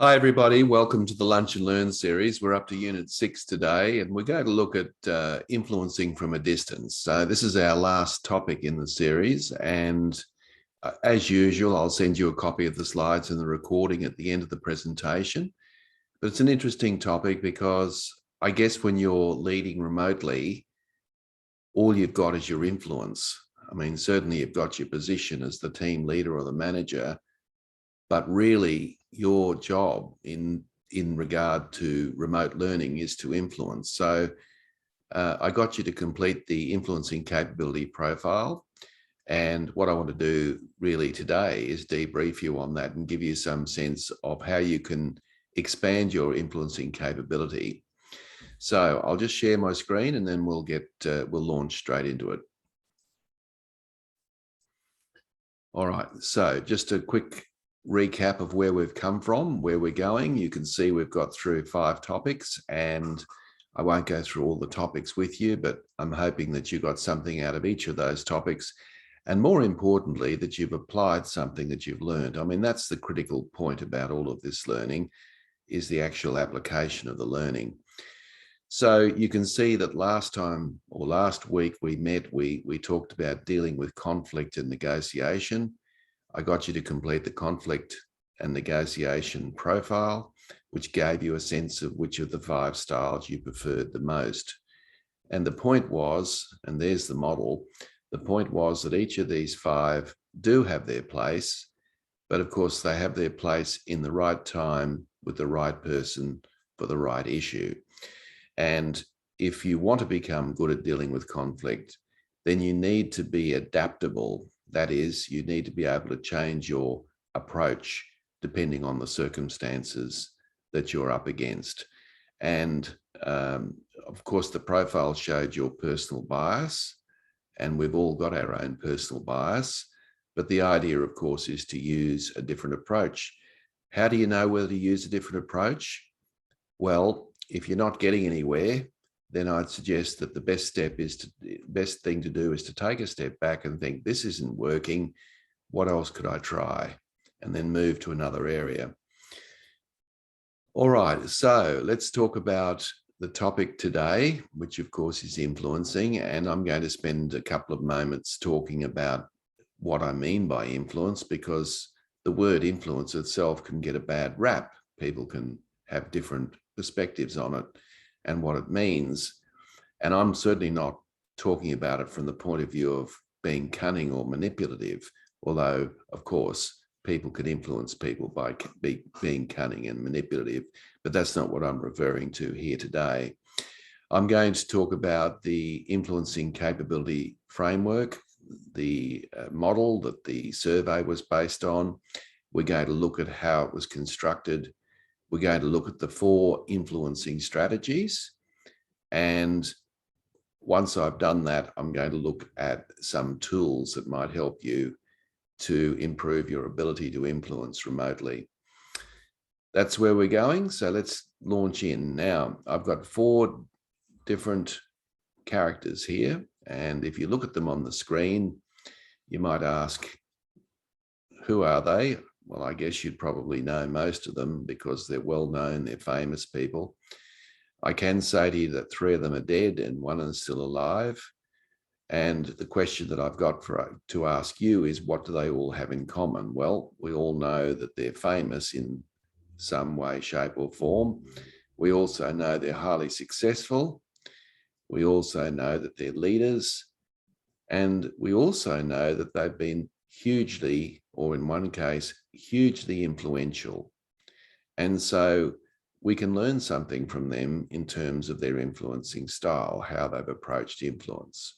Hi, everybody. Welcome to the Lunch and Learn series. We're up to Unit 6 today, and we're going to look at influencing from a distance. So this is our last topic in the series, and as usual, I'll send you a copy of the slides and the recording at the end of the presentation. But it's an interesting topic because I guess when you're leading remotely, all you've got is your influence. I mean, certainly you've got your position as the team leader or the manager, but really your job in regard to remote learning is to influence. So I got you to complete the influencing capability profile. And what I want to do really today is debrief you on that and give you some sense of how you can expand your influencing capability. So I'll just share my screen and then we'll launch straight into it. All right, so just a quick recap of where we've come from, where we're going. You can see we've got through 5 topics, and I won't go through all the topics with you, but I'm hoping that you got something out of each of those topics, and more importantly, that you've applied something that you've learned. I mean, that's the critical point about all of this learning, is the actual application of the learning. So you can see that last week we met, we talked about dealing with conflict and negotiation. I got you to complete the conflict and negotiation profile, which gave you a sense of which of the 5 styles you preferred the most. And the point was, and there's the model, the point was that each of these 5 do have their place, but of course they have their place in the right time with the right person for the right issue. And if you want to become good at dealing with conflict, then you need to be adaptable. That is, you need to be able to change your approach depending on the circumstances that you're up against. And of course, the profile showed your personal bias, and we've all got our own personal bias. But the idea, of course, is to use a different approach. How do you know whether to use a different approach? Well, if you're not getting anywhere, then I'd suggest that the best thing to do is to take a step back and think, this isn't working. What else could I try? And then move to another area. All right, so let's talk about the topic today, which of course is influencing. And I'm going to spend a couple of moments talking about what I mean by influence, because the word influence itself can get a bad rap. People can have different perspectives on it and what it means. And I'm certainly not talking about it from the point of view of being cunning or manipulative, although, of course, people can influence people by being cunning and manipulative, but that's not what I'm referring to here today. I'm going to talk about the influencing capability framework, the model that the survey was based on. We're going to look at how it was constructed. We're going to look at the 4 influencing strategies. And once I've done that, I'm going to look at some tools that might help you to improve your ability to influence remotely. That's where we're going. So let's launch in. Now, I've got 4 different characters here. And if you look at them on the screen, you might ask, who are they? Well, I guess you'd probably know most of them because they're well known, they're famous people. I can say to you that 3 of them are dead and 1 is still alive. And the question that I've got to ask you is, what do they all have in common? Well, we all know that they're famous in some way, shape or form. We also know they're highly successful. We also know that they're leaders. And we also know that they've been hugely, or in one case, hugely influential. And so we can learn something from them in terms of their influencing style, how they've approached influence.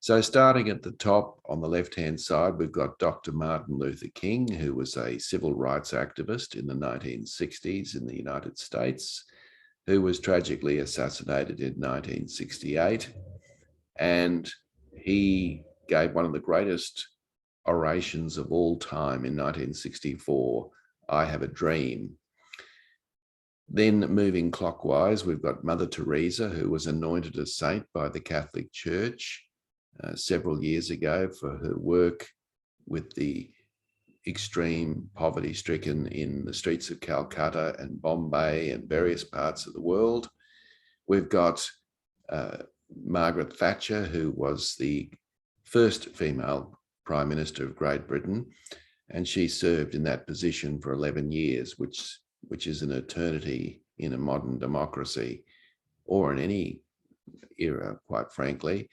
So starting at the top on the left-hand side, we've got Dr. Martin Luther King, who was a civil rights activist in the 1960s in the United States, who was tragically assassinated in 1968. And he gave one of the greatest orations of all time in 1964, I Have a Dream. Then moving clockwise, we've got Mother Teresa, who was anointed a saint by the Catholic Church several years ago for her work with the extreme poverty stricken in the streets of Calcutta and Bombay and various parts of the world. We've got Margaret Thatcher, who was the first female Prime Minister of Great Britain, and she served in that position for 11 years, which is an eternity in a modern democracy, or in any era, quite frankly.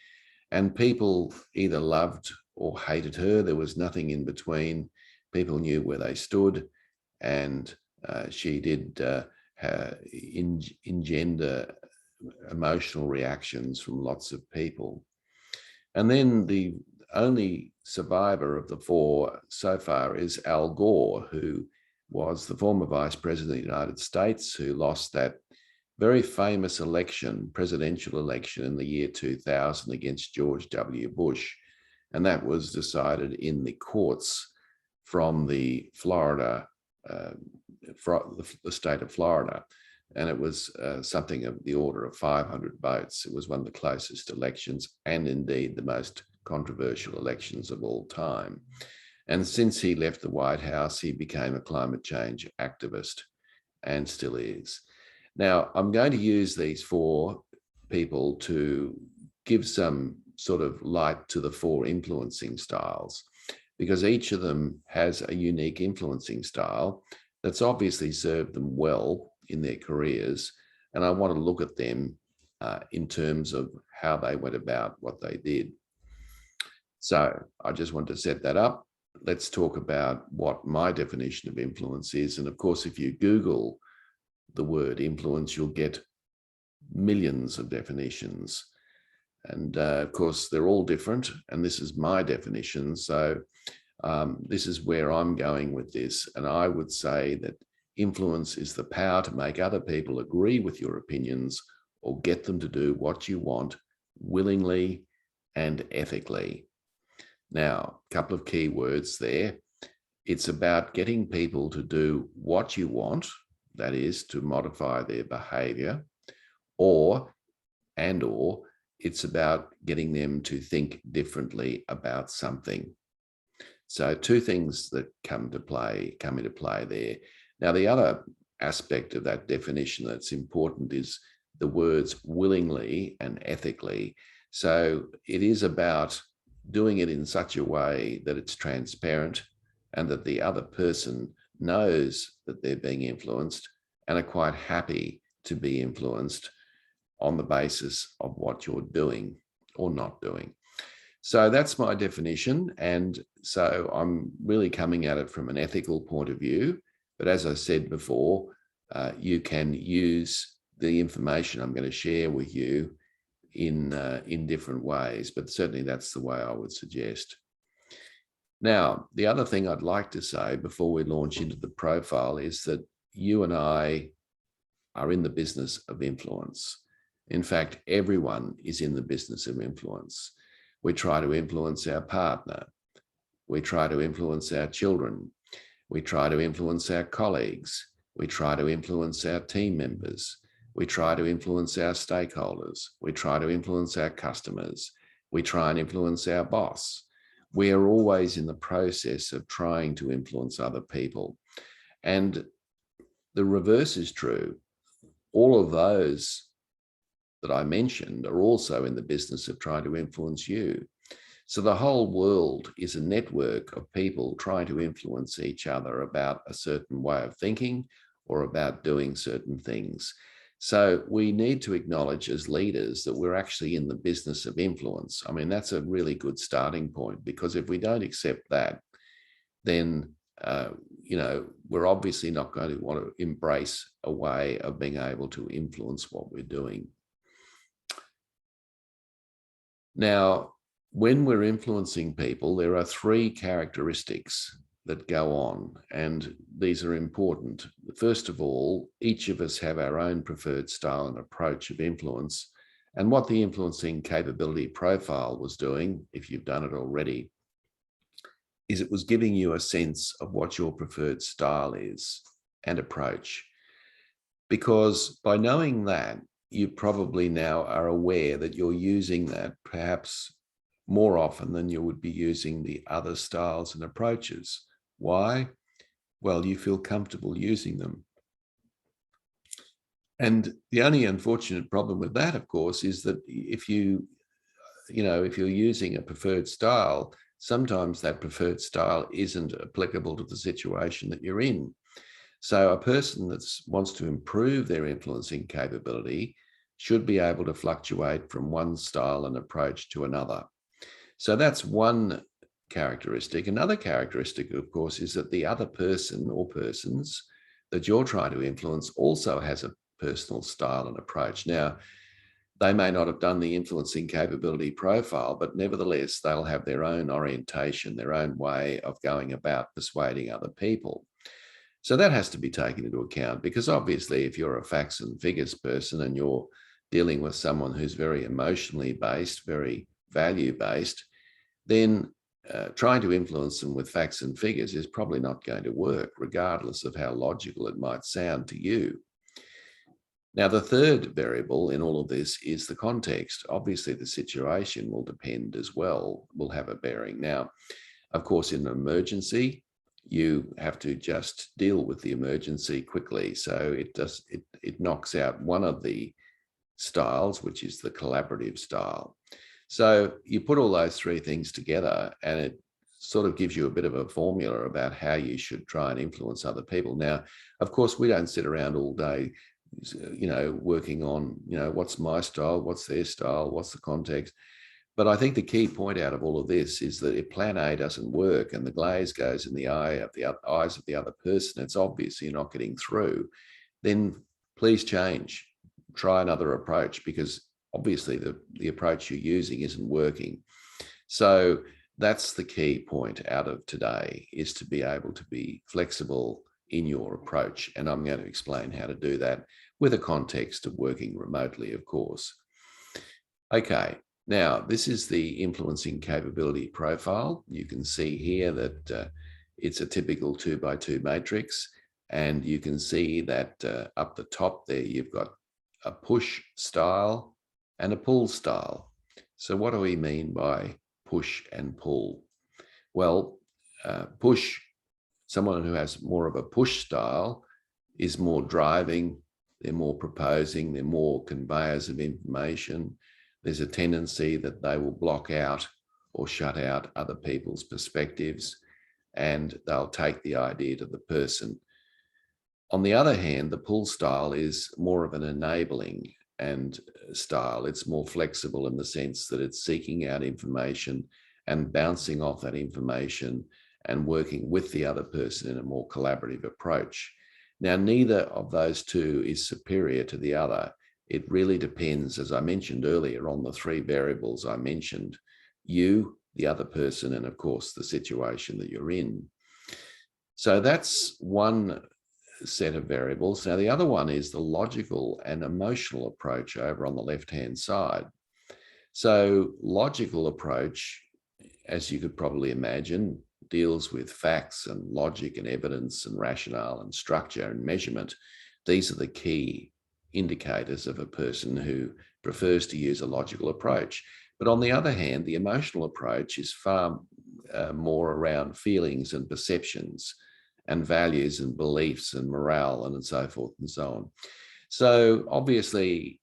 And people either loved or hated her. There was nothing in between. People knew where they stood, and she did engender emotional reactions from lots of people. And then the only survivor of the four so far is Al Gore, who was the former Vice President of the United States, who lost that very famous election, presidential election in the year 2000 against George W. Bush. And that was decided in the courts from the Florida, the state of Florida. And it was something of the order of 500 votes. It was one of the closest elections, and indeed the most controversial elections of all time. And since he left the White House, he became a climate change activist, and still is. Now, I'm going to use these four people to give some sort of light to the four influencing styles, because each of them has a unique influencing style that's obviously served them well in their careers. And I want to look at them in terms of how they went about what they did. So I just want to set that up. Let's talk about what my definition of influence is. And of course, if you Google the word influence, you'll get millions of definitions. And of course, they're all different. And this is my definition. So this is where I'm going with this. And I would say that influence is the power to make other people agree with your opinions or get them to do what you want willingly and ethically. Now, a couple of key words there. It's about getting people to do what you want, that is, to modify their behavior, or it's about getting them to think differently about something. So two things that come into play there. Now, the other aspect of that definition that's important is the words willingly and ethically. So it is about doing it in such a way that it's transparent and that the other person knows that they're being influenced and are quite happy to be influenced on the basis of what you're doing or not doing. So that's my definition. And so I'm really coming at it from an ethical point of view. But as I said before, you can use the information I'm going to share with you in different ways, but certainly that's the way I would suggest. Now, the other thing I'd like to say before we launch into the profile is that you and I are in the business of influence. In fact, everyone is in the business of influence. We try to influence our partner. We try to influence our children. We try to influence our colleagues. We try to influence our team members. We try to influence our stakeholders. We try to influence our customers. We try and influence our boss. We are always in the process of trying to influence other people. And the reverse is true. All of those that I mentioned are also in the business of trying to influence you. So the whole world is a network of people trying to influence each other about a certain way of thinking or about doing certain things. So we need to acknowledge as leaders that we're actually in the business of influence. I mean, that's a really good starting point, because if we don't accept that, then, we're obviously not going to want to embrace a way of being able to influence what we're doing. Now, when we're influencing people, there are three characteristics that go on, and these are important. First of all, each of us have our own preferred style and approach of influence. And what the influencing capability profile was doing, if you've done it already, is it was giving you a sense of what your preferred style is and approach. Because by knowing that, you probably now are aware that you're using that perhaps more often than you would be using the other styles and approaches. Why? Well, you feel comfortable using them. And the only unfortunate problem with that, of course, is that if you're using a preferred style, sometimes that preferred style isn't applicable to the situation that you're in. So a person that wants to improve their influencing capability should be able to fluctuate from one style and approach to another. So that's one characteristic. Another characteristic, of course, is that the other person or persons that you're trying to influence also has a personal style and approach. Now, they may not have done the influencing capability profile, but nevertheless, they'll have their own orientation, their own way of going about persuading other people. So that has to be taken into account, because obviously if you're a facts and figures person and you're dealing with someone who's very emotionally based, very value-based, then trying to influence them with facts and figures is probably not going to work, regardless of how logical it might sound to you. Now, the third variable in all of this is the context. Obviously, the situation will depend as well, will have a bearing. Now, of course, in an emergency, you have to just deal with the emergency quickly. So it knocks out one of the styles, which is the collaborative style. So you put all those three things together and it sort of gives you a bit of a formula about how you should try and influence other people. Now, of course, we don't sit around all day, working on, what's my style, what's their style, what's the context. But I think the key point out of all of this is that if plan A doesn't work and the glaze goes in the eyes of the other person, it's obvious you're not getting through, then please change, try another approach, because obviously the approach you're using isn't working. So that's the key point out of today, is to be able to be flexible in your approach. And I'm going to explain how to do that with a context of working remotely, of course. Okay. Now, this is the influencing capability profile. You can see here that it's a typical 2x2 matrix. And you can see that up the top there, you've got a push style and a pull style. So what do we mean by push and pull? Well, push, someone who has more of a push style is more driving, they're more proposing, they're more conveyors of information. There's a tendency that they will block out or shut out other people's perspectives, and they'll take the idea to the person. On the other hand, the pull style is more of an enabling and style. It's more flexible in the sense that it's seeking out information and bouncing off that information and working with the other person in a more collaborative approach. Now, neither of those two is superior to the other. It really depends, as I mentioned earlier, on the three variables I mentioned: you, the other person, and of course, the situation that you're in. So that's one set of variables. Now, the other one is the logical and emotional approach over on the left-hand side. So logical approach, as you could probably imagine, deals with facts and logic and evidence and rationale and structure and measurement. These are the key indicators of a person who prefers to use a logical approach. But on the other hand, the emotional approach is far more around feelings and perceptions and values and beliefs and morale and so forth and so on. So obviously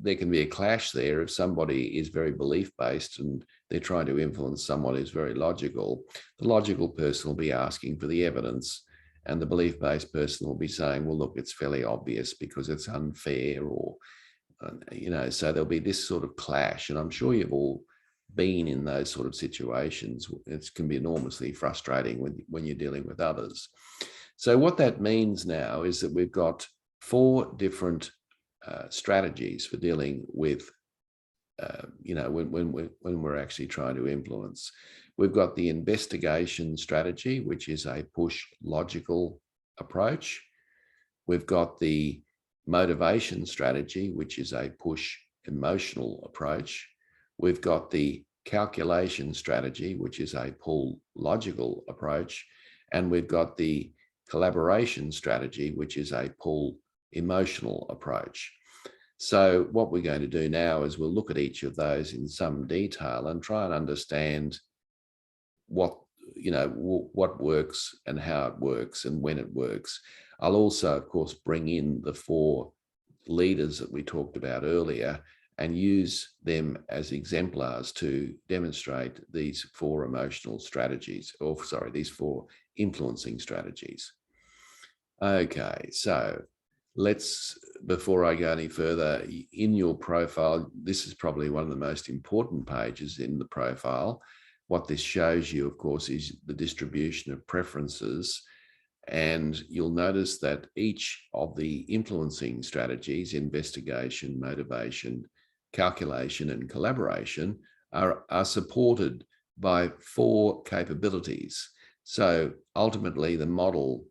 there can be a clash there if somebody is very belief-based and they're trying to influence someone who's very logical. The logical person will be asking for the evidence, and the belief-based person will be saying, well, look, it's fairly obvious because it's unfair, or, so there'll be this sort of clash. And I'm sure you've all been in those sort of situations. It can be enormously frustrating when you're dealing with others. So what that means now is that we've got 4 different strategies for dealing with, when we're actually trying to influence. We've got the investigation strategy, which is a push logical approach. We've got the motivation strategy, which is a push emotional approach. We've got the calculation strategy, which is a pull logical approach. And we've got the collaboration strategy, which is a pull emotional approach. So what we're going to do now is we'll look at each of those in some detail and try and understand what what works and how it works and when it works. I'll also, of course, bring in the 4 leaders that we talked about earlier and use them as exemplars to demonstrate these 4 emotional strategies, or sorry, these 4 influencing strategies. Okay, so before I go any further, in your profile, this is probably one of the most important pages in the profile. What this shows you, of course, is the distribution of preferences. And you'll notice that each of the influencing strategies, investigation, motivation, calculation, and collaboration, are supported by 4 capabilities. So ultimately, the model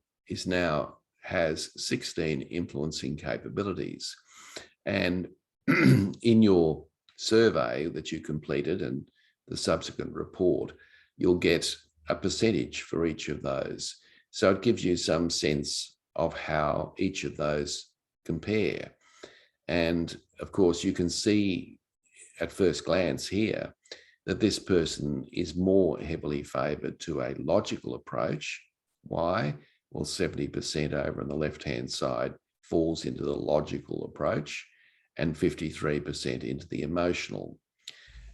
has 16 influencing capabilities. And in your survey that you completed and the subsequent report, you'll get a percentage for each of those. So it gives you some sense of how each of those compare. And of course, you can see at first glance here that this person is more heavily favored to a logical approach. Why? Well, 70% over on the left-hand side falls into the logical approach and 53% into the emotional.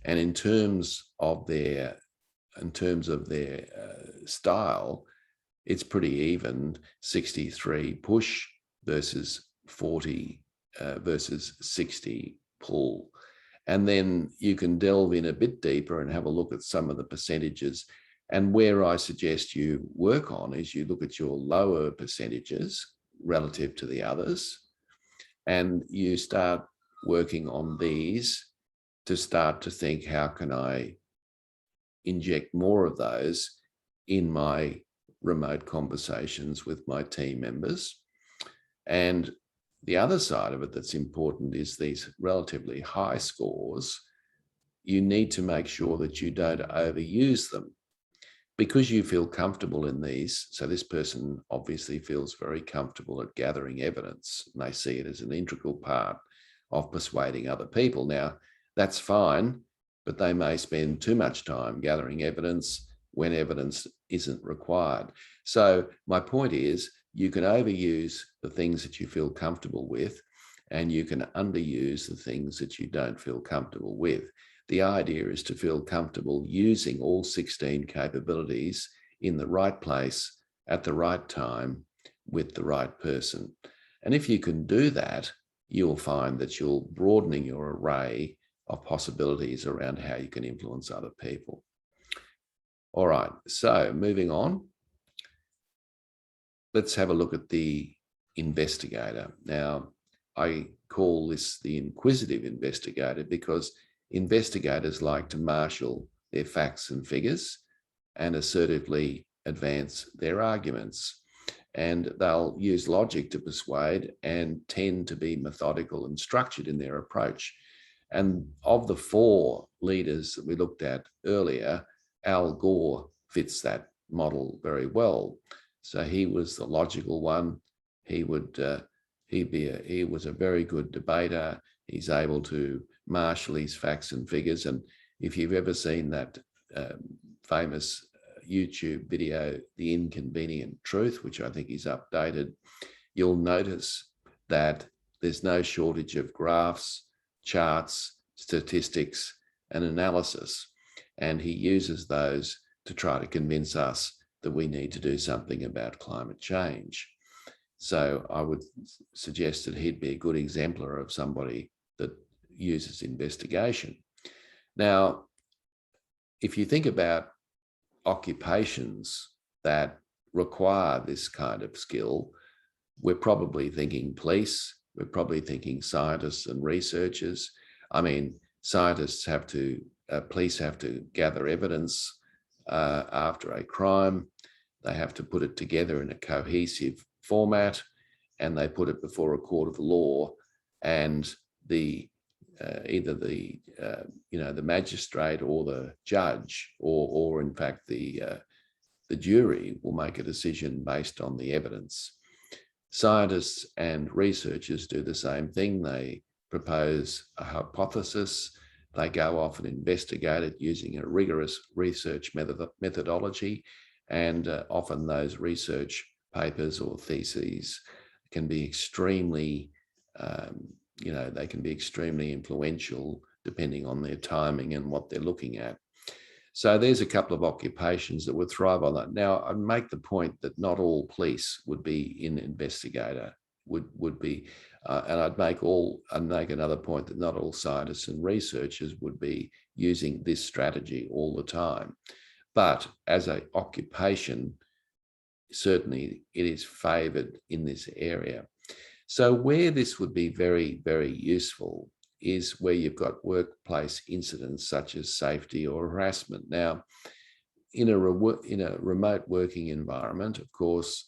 And in terms of their style, it's pretty even, 63 push versus 40 versus 60 pull. And then you can delve in a bit deeper and have a look at some of the percentages. And where I suggest you work on is you look at your lower percentages relative to the others, and you start working on these to start to think, how can I inject more of those in my remote conversations with my team members? And the other side of it that's important is these relatively high scores. You need to make sure that you don't overuse them, because you feel comfortable in these. So this person obviously feels very comfortable at gathering evidence, and they see it as an integral part of persuading other people. Now, that's fine, but they may spend too much time gathering evidence when evidence isn't required. So my point is, you can overuse the things that you feel comfortable with, and you can underuse the things that you don't feel comfortable with. The idea is to feel comfortable using all 16 capabilities in the right place at the right time with the right person. And if you can do that, you'll find that you're broadening your array of possibilities around how you can influence other people. All right, so moving on, let's have a look at the investigator. Now, I call this the inquisitive investigator because investigators like to marshal their facts and figures and assertively advance their arguments. And they'll use logic to persuade and tend to be methodical and structured in their approach. And of the 4 leaders that we looked at earlier, Al Gore fits that model very well. So he was the logical one. He was a very good debater. He's able to marshal his facts and figures. And if you've ever seen that famous YouTube video, The Inconvenient Truth, which I think is updated, you'll notice that there's no shortage of graphs, charts, statistics, and analysis. And he uses those to try to convince us that we need to do something about climate change. So I would suggest that he'd be a good exemplar of somebody that uses investigation. Now, if you think about occupations that require this kind of skill, we're probably thinking police, we're probably thinking scientists and researchers. I mean, police have to gather evidence after a crime. They have to put it together in a cohesive format, and they put it before a court of law, and either the magistrate or the judge or in fact the jury will make a decision based on the evidence. Scientists and researchers do the same thing. They propose a hypothesis, They go off and investigate it using a rigorous research methodology, and often those research papers or theses can be extremely, they can be extremely influential depending on their timing and what they're looking at. So there's a couple of occupations that would thrive on that. Now, I'd make the point that not all police would be in investigator, would be, and I'd make another point that not all scientists and researchers would be using this strategy all the time. But as an occupation, certainly it is favoured in this area. So where this would be very, very useful is where you've got workplace incidents such as safety or harassment. Now, in a remote working environment, of course,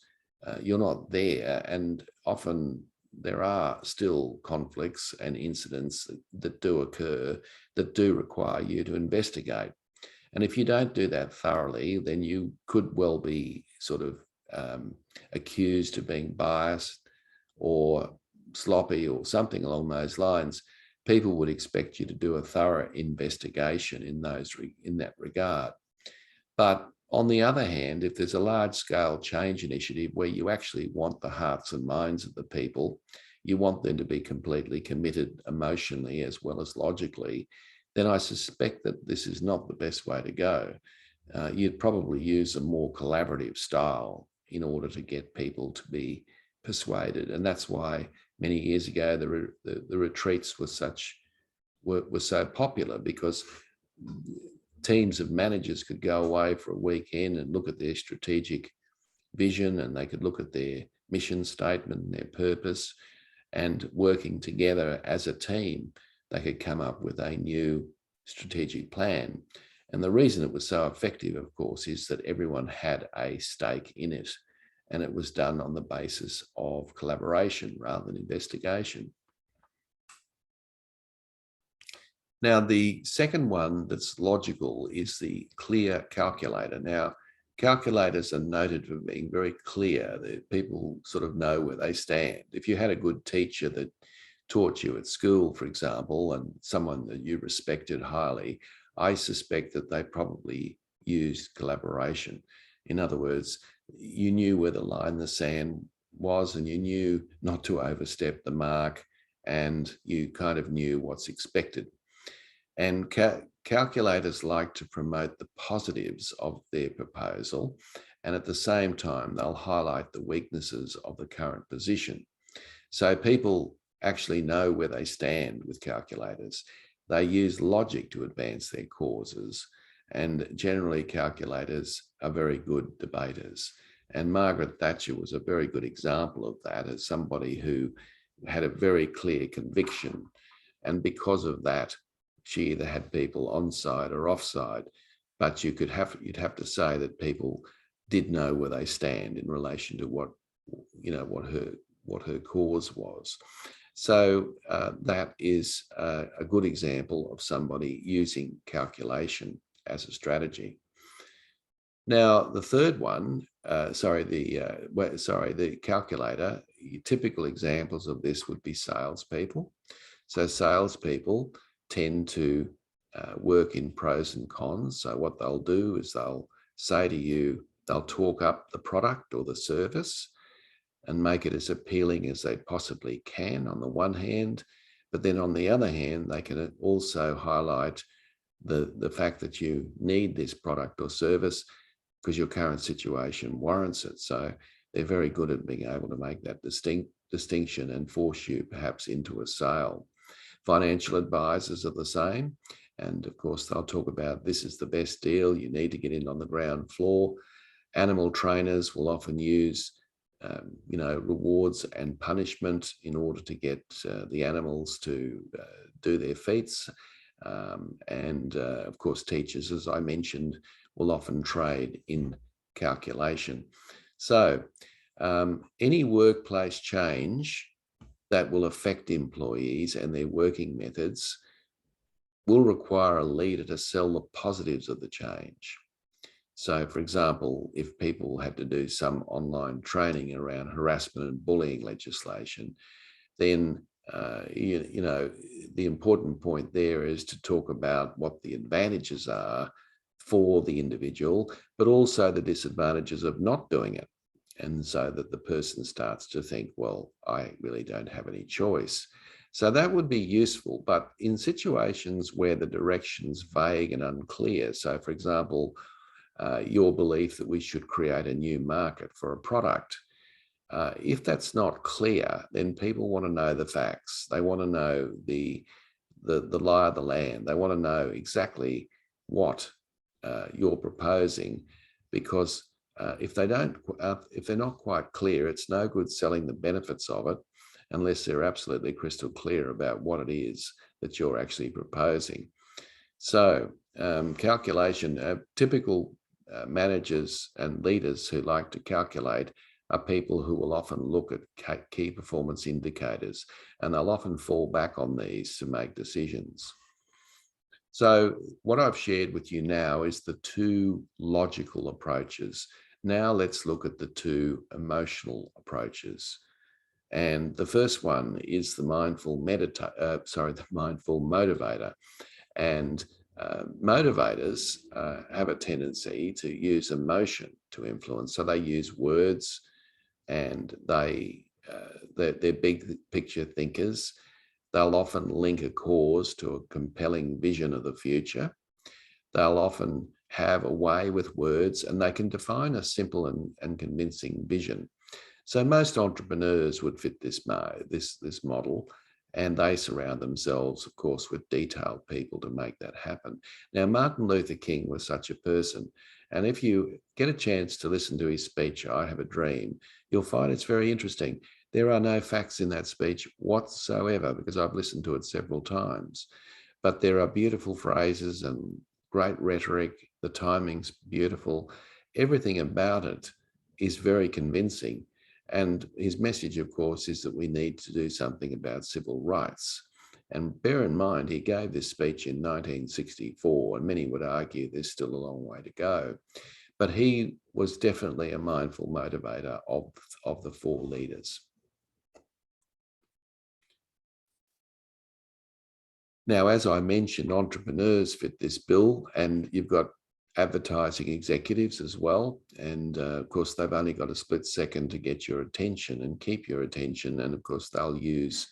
you're not there, and often there are still conflicts and incidents that do occur that do require you to investigate. And if you don't do that thoroughly, then you could well be sort of accused of being biased or sloppy or something along those lines. People would expect you to do a thorough investigation in that regard. But on the other hand, if there's a large-scale change initiative where you actually want the hearts and minds of the people, you want them to be completely committed emotionally as well as logically, then I suspect that this is not the best way to go. You'd probably use a more collaborative style in order to get people to be persuaded. And that's why many years ago, the retreats were so popular, because teams of managers could go away for a weekend and look at their strategic vision, and they could look at their mission statement and their purpose, and working together as a team, they could come up with a new strategic plan. And the reason it was so effective, of course, is that everyone had a stake in it, and it was done on the basis of collaboration rather than investigation. Now, the second one that's logical is the clear calculator. Now, calculators are noted for being very clear, that people sort of know where they stand. If you had a good teacher that taught you at school, for example, and someone that you respected highly, I suspect that they probably used collaboration. In other words, you knew where the line in the sand was, and you knew not to overstep the mark, and you kind of knew what's expected. And calculators like to promote the positives of their proposal, and at the same time, they'll highlight the weaknesses of the current position. So people actually know where they stand with calculators. They use logic to advance their causes, and generally calculators are very good debaters. And Margaret Thatcher was a very good example of that, as somebody who had a very clear conviction. And because of that, she either had people on side or off side, but you'd have to say that people did know where they stand in relation to what her cause was. So that is a good example of somebody using calculation as a strategy. Now, the third one, the calculator, typical examples of this would be salespeople. So salespeople tend to work in pros and cons. So what they'll do is they'll say to you, they'll talk up the product or the service and make it as appealing as they possibly can on the one hand, but then on the other hand, they can also highlight the fact that you need this product or service because your current situation warrants it. So they're very good at being able to make that distinction and force you perhaps into a sale. Financial advisors are the same. And of course, they'll talk about this is the best deal. You need to get in on the ground floor. Animal trainers will often use rewards and punishment in order to get the animals to do their feats. Of course, teachers, as I mentioned, will often trade in calculation. So any workplace change that will affect employees and their working methods will require a leader to sell the positives of the change. So, for example, if people had to do some online training around harassment and bullying legislation, then you know, the important point there is to talk about what the advantages are for the individual, but also the disadvantages of not doing it. And so that the person starts to think, well, I really don't have any choice. So that would be useful, but in situations where the direction's vague and unclear, so for example, your belief that we should create a new market for a product, if that's not clear, then people want to know the facts. They want to know the lie of the land. They want to know exactly what you're proposing, because if they're not quite clear, it's no good selling the benefits of it unless they're absolutely crystal clear about what it is that you're actually proposing. So calculation, typical managers and leaders who like to calculate are people who will often look at key performance indicators, and they'll often fall back on these to make decisions. So what I've shared with you now is the two logical approaches. Now let's look at the two emotional approaches. And the first one is the mindful motivator. And motivators have a tendency to use emotion to influence. So they use words, and they're big picture thinkers. They'll often link a cause to a compelling vision of the future. They'll often have a way with words, and they can define a simple and convincing vision. So most entrepreneurs would fit this model, and they surround themselves, of course, with detailed people to make that happen. Now, Martin Luther King was such a person, and if you get a chance to listen to his speech, I Have a Dream, you'll find it's very interesting. There are no facts in that speech whatsoever, because I've listened to it several times, but there are beautiful phrases and great rhetoric. The timing's beautiful. Everything about it is very convincing. And his message, of course, is that we need to do something about civil rights. And bear in mind, he gave this speech in 1964, and many would argue there's still a long way to go. But he was definitely a mindful motivator of the four leaders. Now, as I mentioned, entrepreneurs fit this bill, and you've got advertising executives as well. And of course, they've only got a split second to get your attention and keep your attention. And of course, they'll use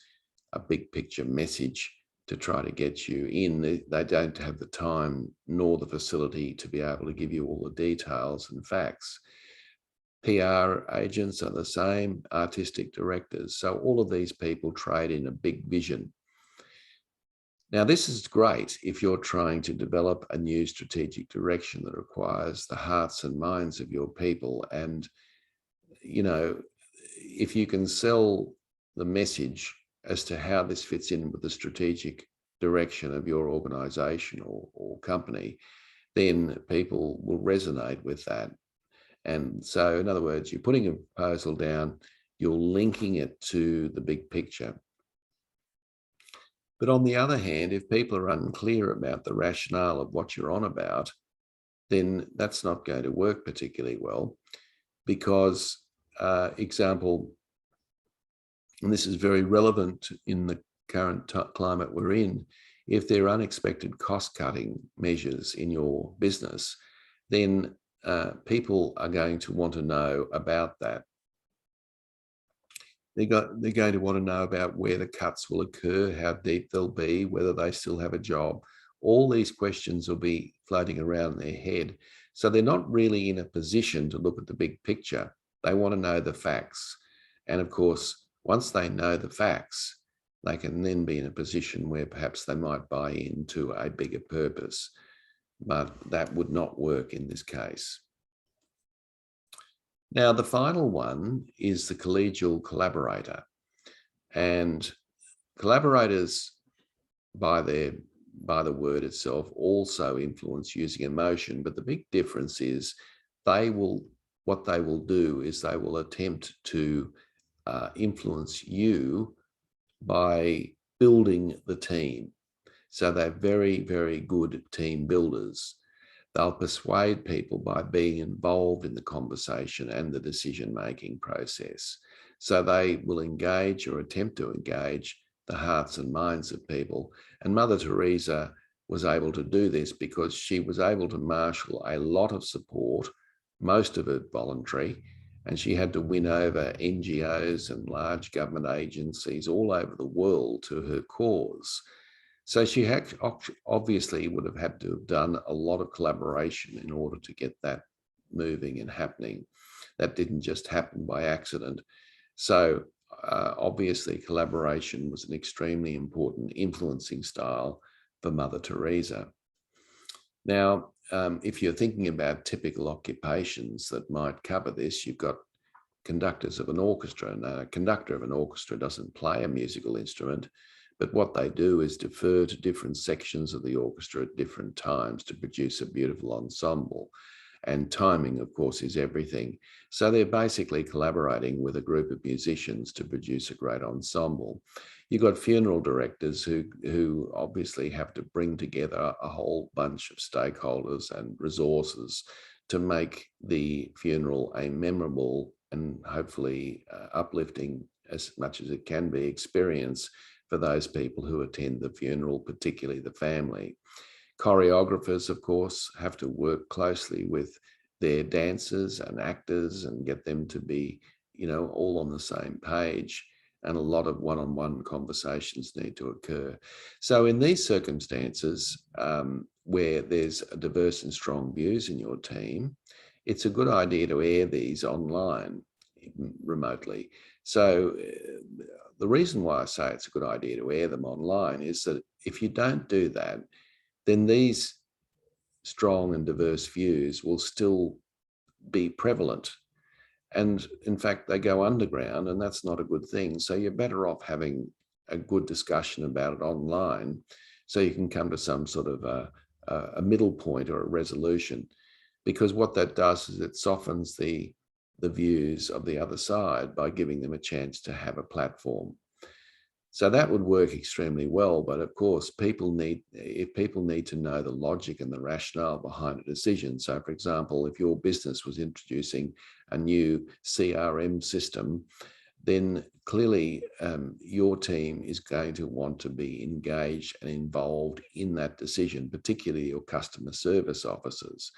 a big picture message to try to get you in. They don't have the time nor the facility to be able to give you all the details and facts. PR agents are the same, artistic directors. So all of these people trade in a big vision. Now, this is great if you're trying to develop a new strategic direction that requires the hearts and minds of your people. And, you know, if you can sell the message as to how this fits in with the strategic direction of your organization or company, then people will resonate with that. And so, in other words, you're putting a proposal down, you're linking it to the big picture. But on the other hand, if people are unclear about the rationale of what you're on about, then that's not going to work particularly well, because, example, and this is very relevant in the current climate we're in, if there are unexpected cost-cutting measures in your business, then people are going to want to know about that. They're going to want to know about where the cuts will occur, how deep they'll be, whether they still have a job. All these questions will be floating around in their head. So they're not really in a position to look at the big picture. They want to know the facts. And of course, once they know the facts, they can then be in a position where perhaps they might buy into a bigger purpose. But that would not work in this case. Now, the final one is the collegial collaborator. And collaborators, by the word itself, also influence using emotion. But the big difference is what they will do is they will attempt to influence you by building the team. So they're very, very good team builders. They'll persuade people by being involved in the conversation and the decision-making process. So they will engage or attempt to engage the hearts and minds of people. And Mother Teresa was able to do this because she was able to marshal a lot of support, most of it voluntary, and she had to win over NGOs and large government agencies all over the world to her cause. So she obviously would have had to have done a lot of collaboration in order to get that moving and happening. That didn't just happen by accident. So obviously collaboration was an extremely important influencing style for Mother Teresa. Now, if you're thinking about typical occupations that might cover this, you've got conductors of an orchestra. Now, a conductor of an orchestra doesn't play a musical instrument, but what they do is defer to different sections of the orchestra at different times to produce a beautiful ensemble. And timing, of course, is everything. So they're basically collaborating with a group of musicians to produce a great ensemble. You've got funeral directors who obviously have to bring together a whole bunch of stakeholders and resources to make the funeral a memorable and hopefully uplifting, as much as it can be, experience for those people who attend the funeral, particularly the family. Choreographers, of course, have to work closely with their dancers and actors and get them to be, all on the same page. And a lot of one-on-one conversations need to occur. So in these circumstances, where there's a diverse and strong views in your team, it's a good idea to air these online remotely. So the reason why I say it's a good idea to air them online is that if you don't do that, then these strong and diverse views will still be prevalent. And in fact, they go underground, and that's not a good thing. So you're better off having a good discussion about it online so you can come to some sort of a middle point or a resolution. Because what that does is it softens the views of the other side by giving them a chance to have a platform. So that would work extremely well. But of course, people need to know the logic and the rationale behind a decision. So for example, if your business was introducing a new CRM system, then clearly your team is going to want to be engaged and involved in that decision, particularly your customer service officers.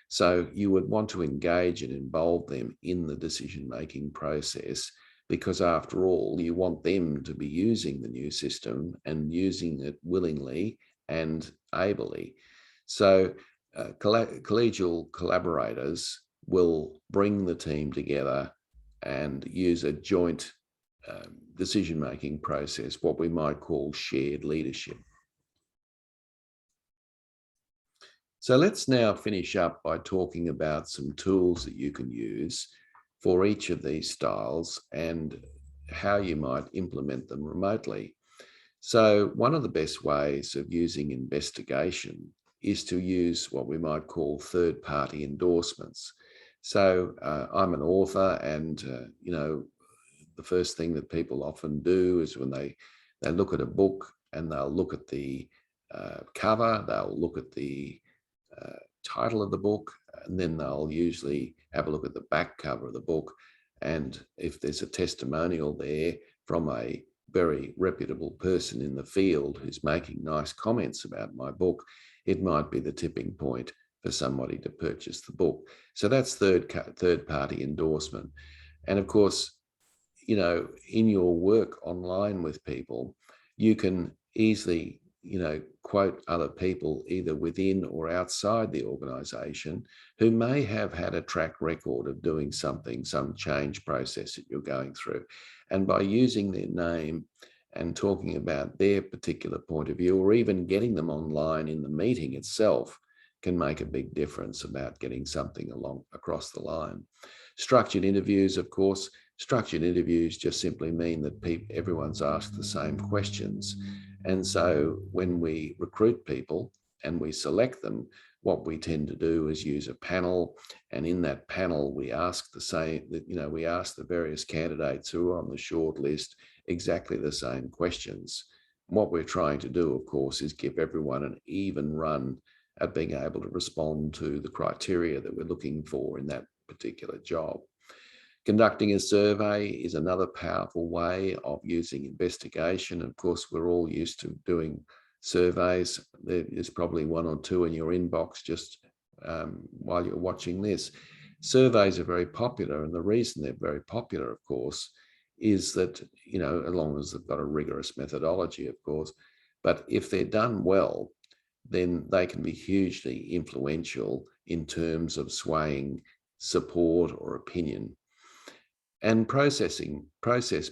So you would want to engage and involve them in the decision-making process, because after all, you want them to be using the new system and using it willingly and ably. So collegial collaborators will bring the team together and use a joint decision-making process, what we might call shared leadership. So let's now finish up by talking about some tools that you can use for each of these styles and how you might implement them remotely. So one of the best ways of using investigation is to use what we might call third-party endorsements. So I'm an author, and the first thing that people often do is when they look at a book and they'll look at the cover, they'll look at the title of the book, and then they'll usually have a look at the back cover of the book. And if there's a testimonial there from a very reputable person in the field who's making nice comments about my book, it might be the tipping point for somebody to purchase the book. So that's third-party endorsement. And of course, in your work online with people, you can easily quote other people either within or outside the organization who may have had a track record of doing something, some change process that you're going through. And by using their name and talking about their particular point of view, or even getting them online in the meeting itself, can make a big difference about getting something across the line. Structured interviews, of course. Structured interviews just simply mean that everyone's asked the same questions. And so when we recruit people and we select them, what we tend to do is use a panel. And in that panel, we ask we ask the various candidates who are on the short list exactly the same questions. What we're trying to do, of course, is give everyone an even run at being able to respond to the criteria that we're looking for in that particular job. Conducting a survey is another powerful way of using investigation. Of course, we're all used to doing surveys. There's probably one or two in your inbox just while you're watching this. Surveys are very popular, and the reason they're very popular, of course, is that, you know, as long as they've got a rigorous methodology, of course, but if they're done well, then they can be hugely influential in terms of swaying support or opinion. And process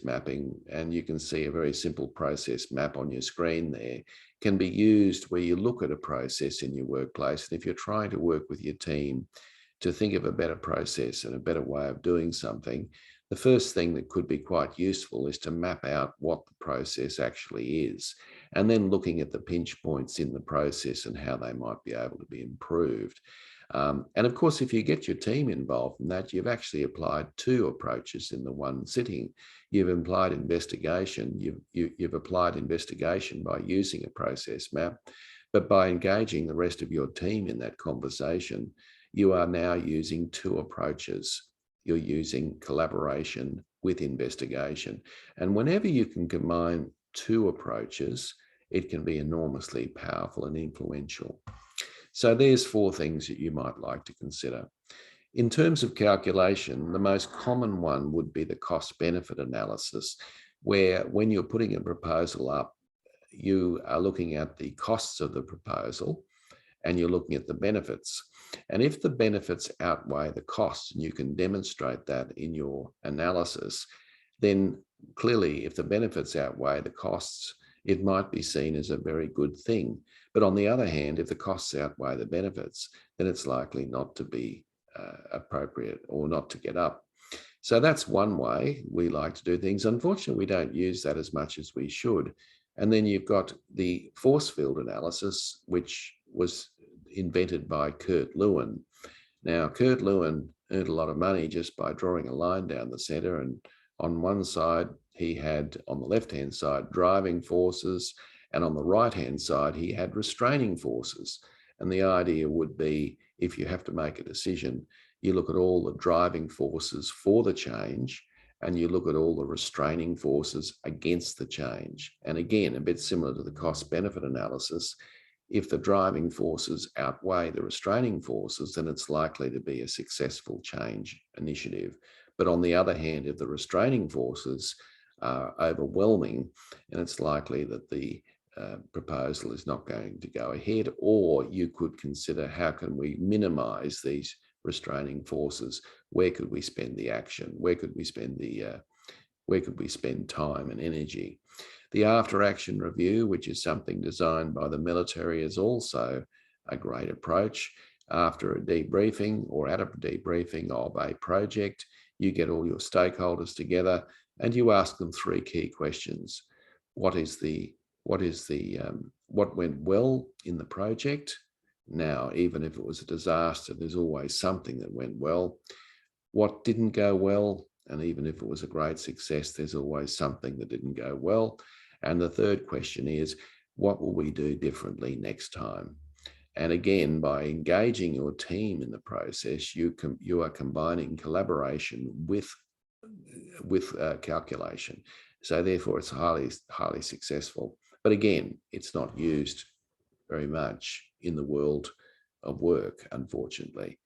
mapping, and you can see a very simple process map on your screen there, can be used where you look at a process in your workplace. And if you're trying to work with your team to think of a better process and a better way of doing something, the first thing that could be quite useful is to map out what the process actually is, and then looking at the pinch points in the process and how they might be able to be improved. And of course, if you get your team involved in that, you've actually applied two approaches in the one sitting. You've applied investigation. You've applied investigation by using a process map, but by engaging the rest of your team in that conversation, you are now using two approaches. You're using collaboration with investigation. And whenever you can combine two approaches, it can be enormously powerful and influential. So there's four things that you might like to consider. In terms of calculation, the most common one would be the cost-benefit analysis, where when you're putting a proposal up, you are looking at the costs of the proposal and you're looking at the benefits. And if the benefits outweigh the costs, and you can demonstrate that in your analysis, then clearly if the benefits outweigh the costs, it might be seen as a very good thing. But on the other hand, if the costs outweigh the benefits, then it's likely not to be appropriate or not to get up. So that's one way we like to do things. Unfortunately, we don't use that as much as we should. And then you've got the force field analysis, which was invented by Kurt Lewin. Now, Kurt Lewin earned a lot of money just by drawing a line down the center. And on one side, he had, on the left-hand side, driving forces, and on the right-hand side, he had restraining forces. And the idea would be, if you have to make a decision, you look at all the driving forces for the change, and you look at all the restraining forces against the change. And again, a bit similar to the cost-benefit analysis, if the driving forces outweigh the restraining forces, then it's likely to be a successful change initiative. But on the other hand, if the restraining forces are overwhelming, and it's likely that the proposal is not going to go ahead, or you could consider, how can we minimize these restraining forces? Where could we spend the action? Where could we spend time and energy? The after action review, which is something designed by the military, is also a great approach. After a debriefing or at a debriefing of a project, you get all your stakeholders together and you ask them three key questions. What went well in the project? Now, even if it was a disaster, there's always something that went well. What didn't go well? And even if it was a great success, there's always something that didn't go well. And the third question is, what will we do differently next time? And again, by engaging your team in the process, you are combining collaboration with calculation. So therefore, it's highly successful. But again, it's not used very much in the world of work, unfortunately.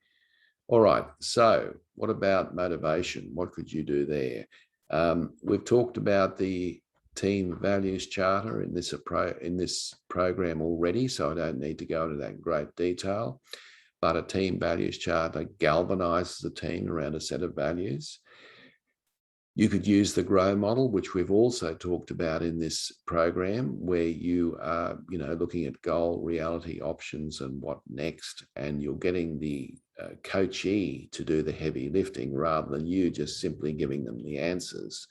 All right, so what about motivation? What could you do there? We've talked about the team values charter in this program already, so I don't need to go into that in great detail. But a team values charter galvanizes the team around a set of values. You could use the GROW model, which we've also talked about in this program, where you are, looking at goal, reality, options, and what next, and you're getting the coachee to do the heavy lifting rather than you just simply giving them the answers.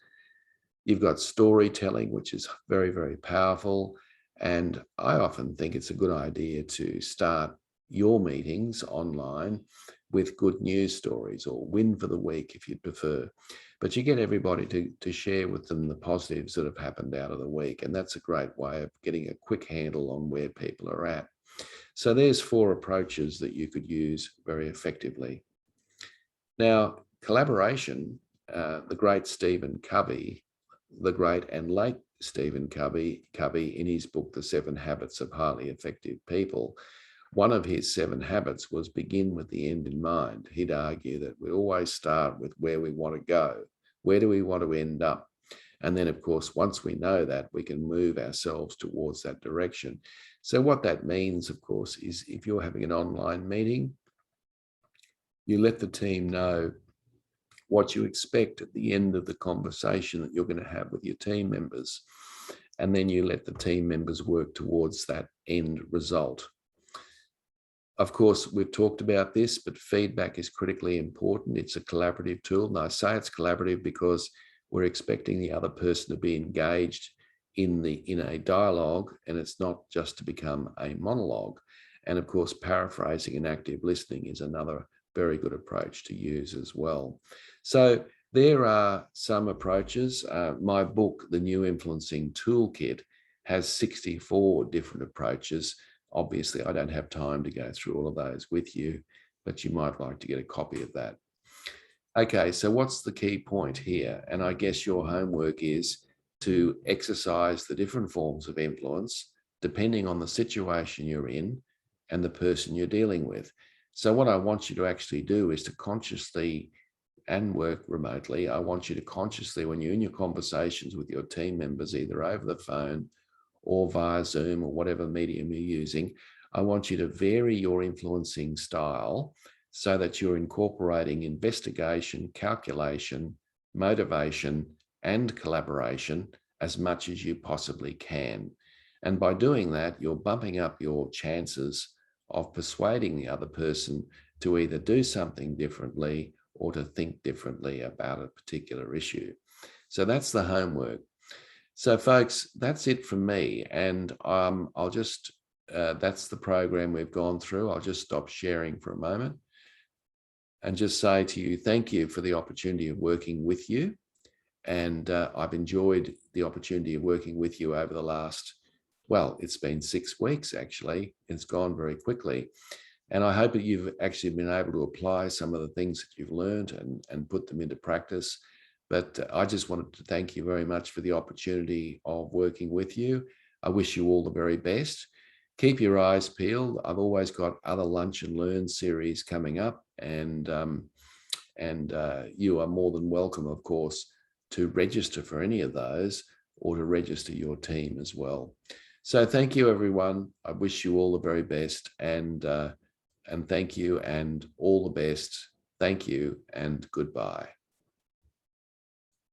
You've got storytelling, which is very, very powerful. And I often think it's a good idea to start your meetings online with good news stories, or win for the week if you'd prefer. But you get everybody to share with them the positives that have happened out of the week. And that's a great way of getting a quick handle on where people are at. So there's four approaches that you could use very effectively. Now, collaboration the great Stephen Covey, the great and late Stephen Covey, in his book, The 7 Habits of Highly Effective People, one of his 7 habits was begin with the end in mind. He'd argue that we always start with where we want to go. Where do we want to end up? And then, of course, once we know that, we can move ourselves towards that direction. So what that means, of course, is if you're having an online meeting, you let the team know what you expect at the end of the conversation that you're going to have with your team members. And then you let the team members work towards that end result. Of course, we've talked about this, but feedback is critically important. It's a collaborative tool. And I say it's collaborative because we're expecting the other person to be engaged in a dialogue, and it's not just to become a monologue. And of course, paraphrasing and active listening is another very good approach to use as well. So there are some approaches. My book, The New Influencing Toolkit, has 64 different approaches. Obviously, I don't have time to go through all of those with you, but you might like to get a copy of that. Okay, so what's the key point here? And I guess your homework is to exercise the different forms of influence depending on the situation you're in and the person you're dealing with. So what I want you to actually do is to consciously, and work remotely, I want you to consciously, when you're in your conversations with your team members, either over the phone or via Zoom or whatever medium you're using, I want you to vary your influencing style so that you're incorporating investigation, calculation, motivation, and collaboration as much as you possibly can. And by doing that, you're bumping up your chances of persuading the other person to either do something differently or to think differently about a particular issue. So that's the homework. So folks, that's it from me. And I'll just, that's the program we've gone through. I'll just stop sharing for a moment and just say to you, thank you for the opportunity of working with you. And I've enjoyed the opportunity of working with you over the last, well, it's been 6 weeks, actually. It's gone very quickly. And I hope that you've actually been able to apply some of the things that you've learned and put them into practice. But I just wanted to thank you very much for the opportunity of working with you. I wish you all the very best. Keep your eyes peeled. I've always got other Lunch and Learn series coming up, and you are more than welcome, of course, to register for any of those or to register your team as well. So thank you, everyone. I wish you all the very best, and thank you, and all the best. Thank you, and goodbye.